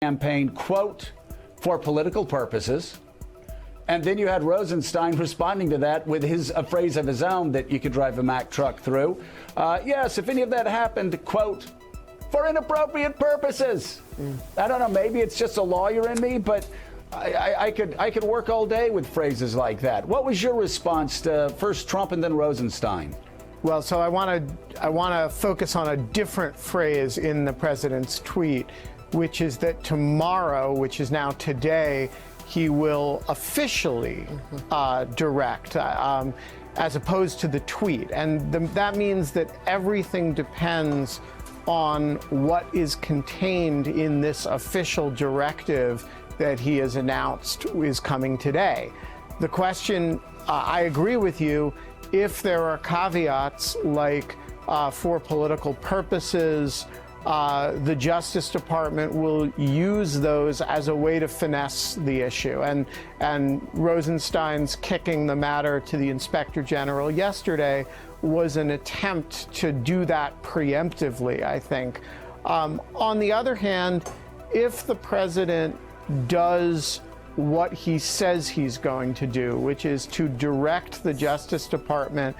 campaign, quote, for political purposes. And then you had Rosenstein responding to that with a phrase of his own that you could drive a Mack truck through. Yes, if any of that happened, quote, for inappropriate purposes. I don't know, maybe it's just a lawyer in me, but I could work all day with phrases like that. What was your response to first Trump and then Rosenstein? Well, so I want to focus on a different phrase in the president's tweet, which is that tomorrow, which is now today, he will officially direct, as opposed to the tweet. And that means that everything depends on what is contained in this official directive that he has announced is coming today. The question, I agree with you, if there are caveats like for political purposes, the Justice Department will use those as a way to finesse the issue. And Rosenstein's kicking the matter to the Inspector General yesterday was an attempt to do that preemptively, I think. On the other hand, if the president does what he says he's going to do, which is to direct the Justice Department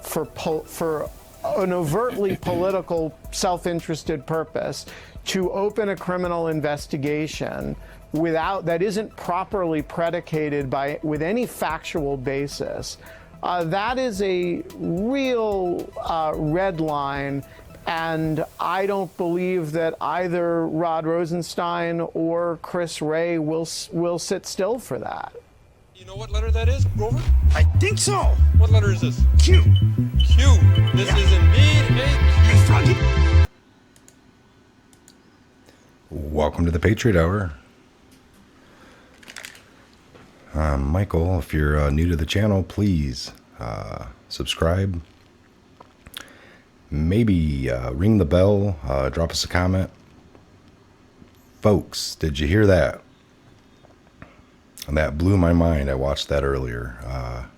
for an overtly political, self-interested purpose, to open a criminal investigation that isn't properly predicated with any factual basis, that is a real red line. And I don't believe that either Rod Rosenstein or Chris Wray will sit still for that. You know what letter that is, Grover? I think so. What letter is this? Q. Q. This is indeed a Hey, Q. Froggy. Welcome to the Patriot Hour. Michael, if you're new to the channel, please subscribe. Maybe ring the bell, drop us a comment. Folks, did you hear that? And that blew my mind. I watched that earlier.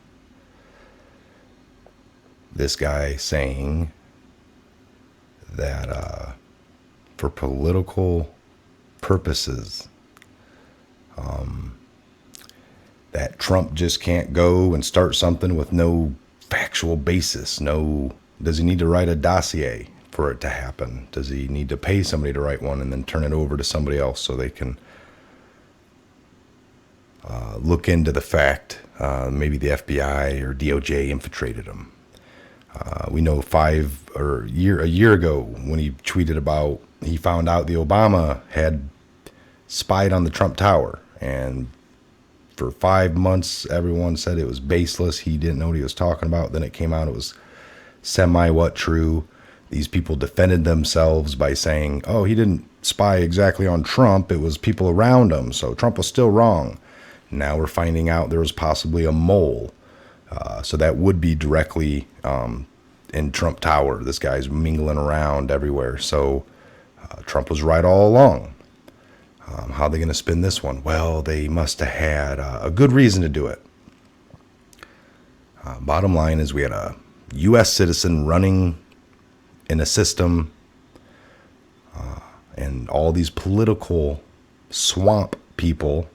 This guy saying that for political purposes, that Trump just can't go and start something with no factual basis. Does he need to write a dossier for it to happen? Does he need to pay somebody to write one and then turn it over to somebody else so they can look into the fact maybe the FBI or DOJ infiltrated him? We know a year ago when he tweeted about he found out the Obama had spied on the Trump Tower, and for 5 months everyone said it was baseless. He didn't know what he was talking about. Then it came out it was true. These people defended themselves by saying, oh, he didn't spy exactly on Trump. It was people around him. So Trump was still wrong. Now we're finding out there was possibly a mole. So that would be directly in Trump Tower. This guy's mingling around everywhere. So Trump was right all along. How are they going to spin this one? Well, they must have had a good reason to do it. Bottom line is we had a U.S. citizen running in a system, and all these political swamp people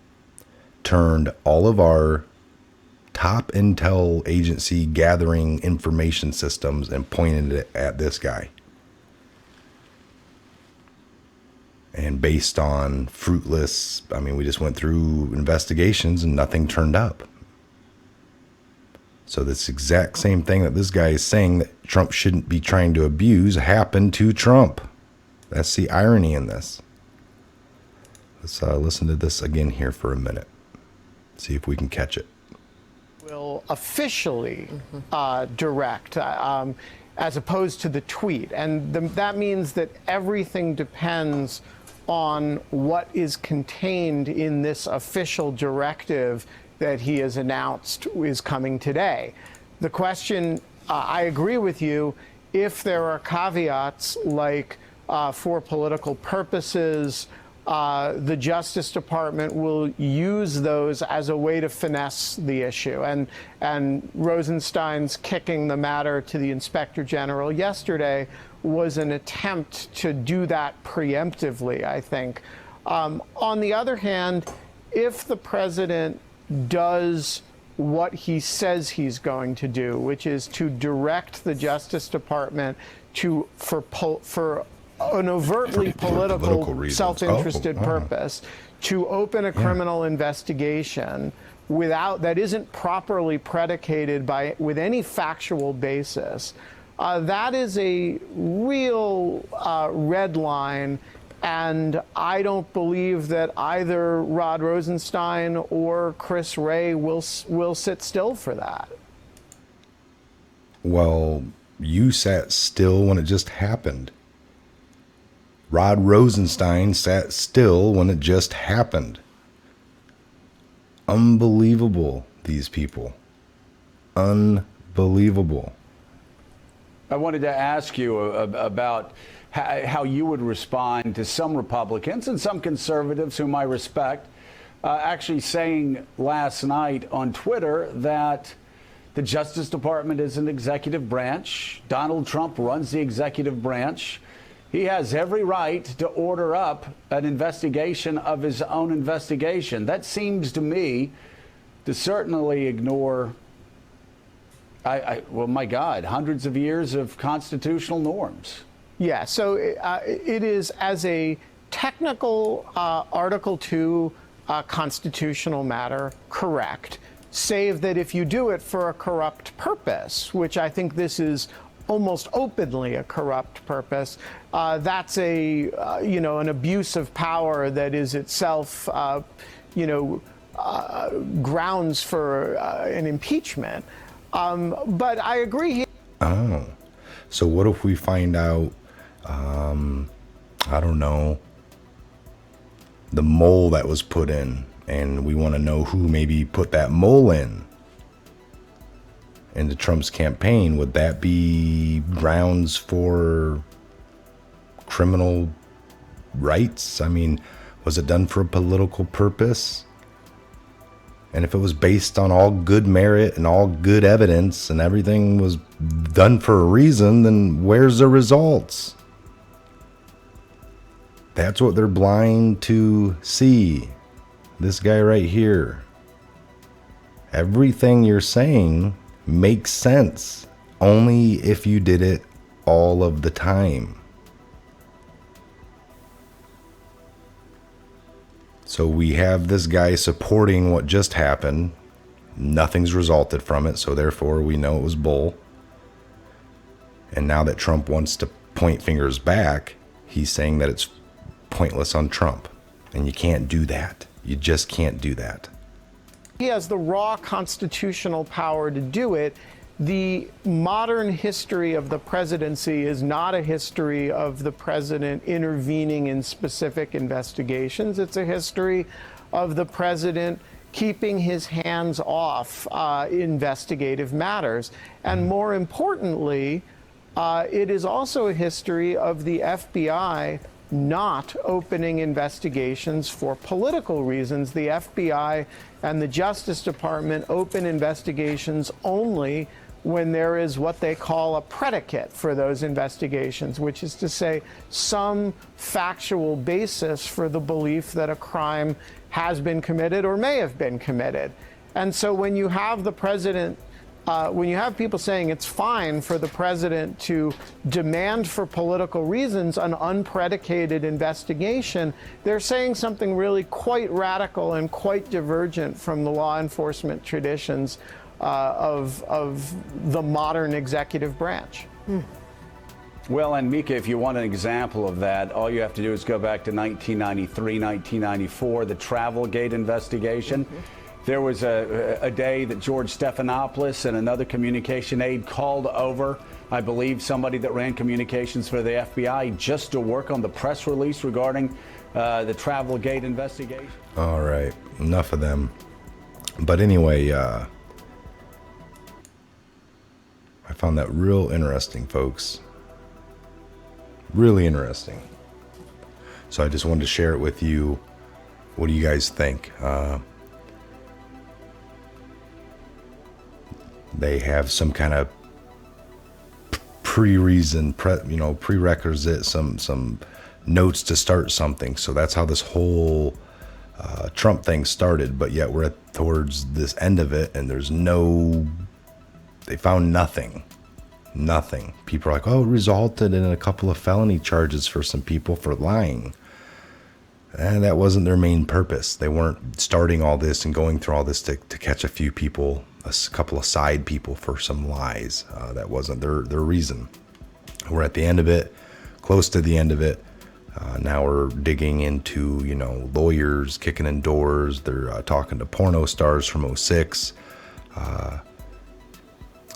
turned all of our top intel agency gathering information systems and pointed it at this guy. And based on fruitless, we just went through investigations and nothing turned up. So this exact same thing that this guy is saying that Trump shouldn't be trying to abuse happened to Trump. That's the irony in this. Let's listen to this again here for a minute. See if we can catch it. Will officially direct, as opposed to the tweet. And that means that everything depends on what is contained in this official directive that he has announced is coming today. The question, I agree with you, if there are caveats like for political purposes, the Justice Department will use those as a way to finesse the issue. And Rosenstein's kicking the matter to the Inspector General yesterday was an attempt to do that preemptively, I think. On the other hand, if the president does what he says he's going to do, which is to direct the Justice Department for an overtly political reasons. self-interested purpose, to open a criminal investigation that isn't properly predicated with any factual basis, that is a real red line. And I don't believe that either Rod Rosenstein or Chris Wray will sit still for that. Well, you sat still when it just happened. Rod Rosenstein sat still when it just happened. Unbelievable, these people. Unbelievable. I wanted to ask you about how you would respond to some Republicans and some conservatives whom I respect actually saying last night on Twitter that the Justice Department is an executive branch. Donald Trump runs the executive branch. He has every right to order up an investigation of his own investigation. That seems to me to certainly ignore, well, my God, hundreds of years of constitutional norms. Yeah, so it is, as a technical Article 2 constitutional matter, correct, save that if you do it for a corrupt purpose, which I think this is almost openly a corrupt purpose, that's an abuse of power that is itself, grounds for an impeachment. But I agree. Oh, so what if we find out, I don't know, the mole that was put in, and we want to know who maybe put that mole into Trump's campaign? Would that be grounds for criminal rights? I mean, was it done for a political purpose? And if it was based on all good merit and all good evidence and everything was done for a reason, then where's the results? That's what they're blind to see. This guy right here. Everything you're saying makes sense only if you did it all of the time. So we have this guy supporting what just happened. Nothing's resulted from it, so therefore we know it was bull. And now that Trump wants to point fingers back, he's saying that it's pointless on Trump. And you can't do that. You just can't do that. He has the raw constitutional power to do it. The modern history of the presidency is not a history of the president intervening in specific investigations. It's a history of the president keeping his hands off investigative matters. And more importantly, it is also a history of the FBI not opening investigations for political reasons. The FBI and the Justice Department open investigations only when there is what they call a predicate for those investigations, which is to say some factual basis for the belief that a crime has been committed or may have been committed. And so when you have the president, when you have people saying it's fine for the president to demand for political reasons an unpredicated investigation, they're saying something really quite radical and quite divergent from the law enforcement traditions of the modern executive branch. Well, and Mika, if you want an example of that, all you have to do is go back to 1993, 1994, the Travelgate investigation. There was a day that George Stephanopoulos and another communication aide called over, I believe, somebody that ran communications for the FBI just to work on the press release regarding the Travelgate investigation. All right, enough of them. But anyway, I found that real interesting, folks. Really interesting. So I just wanted to share it with you. What do you guys think? They have some kind of prerequisite, some notes to start something. So that's how this whole Trump thing started. But yet we're towards this end of it, and they found nothing. Nothing. People are like, oh, it resulted in a couple of felony charges for some people for lying. And that wasn't their main purpose. They weren't starting all this and going through all this to catch a few people, a couple of side people for some lies. That wasn't their reason. We're at the end of it, close to the end of it. Now we're digging into, lawyers kicking in doors. They're talking to porno stars from 06.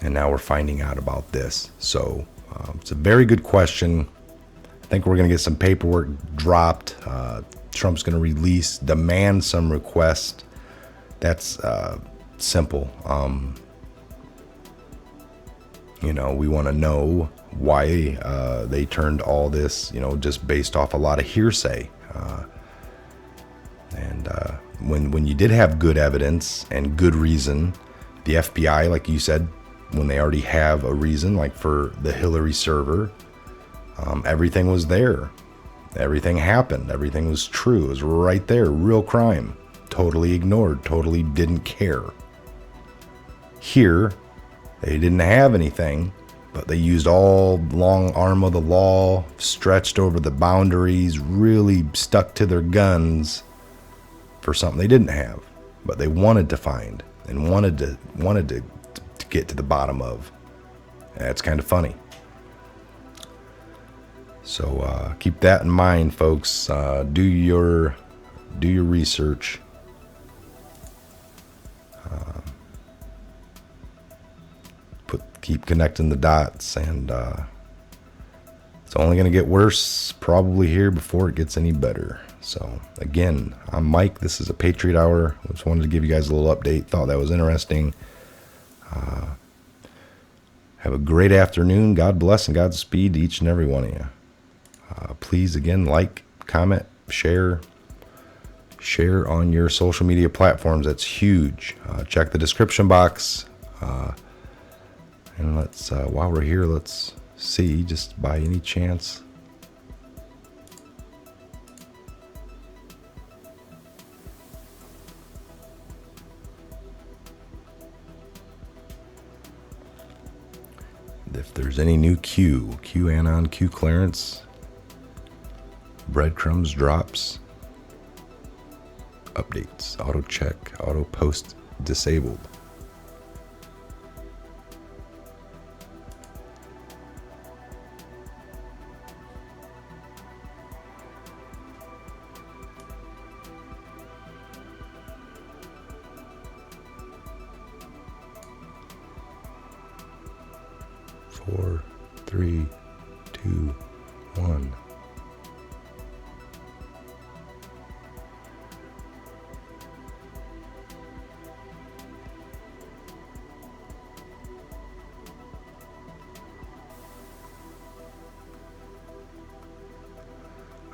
And now we're finding out about this. So it's a very good question. I think we're going to get some paperwork dropped. Trump's going to demand some request. That's simple. We want to know why they turned all this, just based off a lot of hearsay. And when you did have good evidence and good reason, the FBI, like you said, when they already have a reason, like for the Hillary server, everything was there. Everything happened. Everything was true. It was right there. Real crime. Totally ignored. Totally didn't care. Here, they didn't have anything, but they used all long arm of the law, stretched over the boundaries, really stuck to their guns for something they didn't have, but they wanted to find and wanted to get to the bottom of. That's kind of funny. So keep that in mind, folks. Do your research. Keep connecting the dots, and it's only going to get worse probably here before it gets any better. So again, I'm Mike. This is a Patriot Hour. Just wanted to give you guys a little update. Thought that was interesting. Have a great afternoon. God bless and Godspeed to each and every one of you. Please, again, like, comment, share on your social media platforms. That's huge. Check the description box. And let's, while we're here, let's see, just by any chance. If there's any new Q Anon, Q clearance, breadcrumbs, drops, updates, auto check, auto post disabled. Four, three, two, one.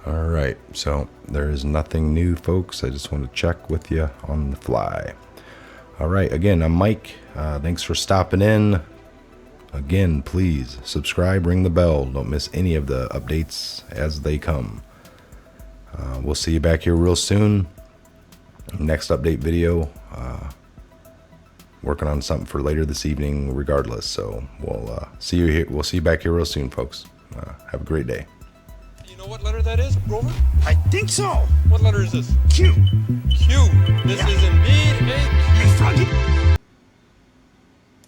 All right, so there is nothing new, folks. I just want to check with you on the fly. All right, again, I'm Mike. Thanks for stopping in. Again, please subscribe, ring the bell. Don't miss any of the updates as they come. We'll see you back here real soon. Next update video. Working on something for later this evening regardless. So we'll see you here. We'll see you back here real soon, folks. Have a great day. Do you know what letter that is, Grover? I think so. What letter is this? Q. Q. This is indeed a Q. Hey, Froggy.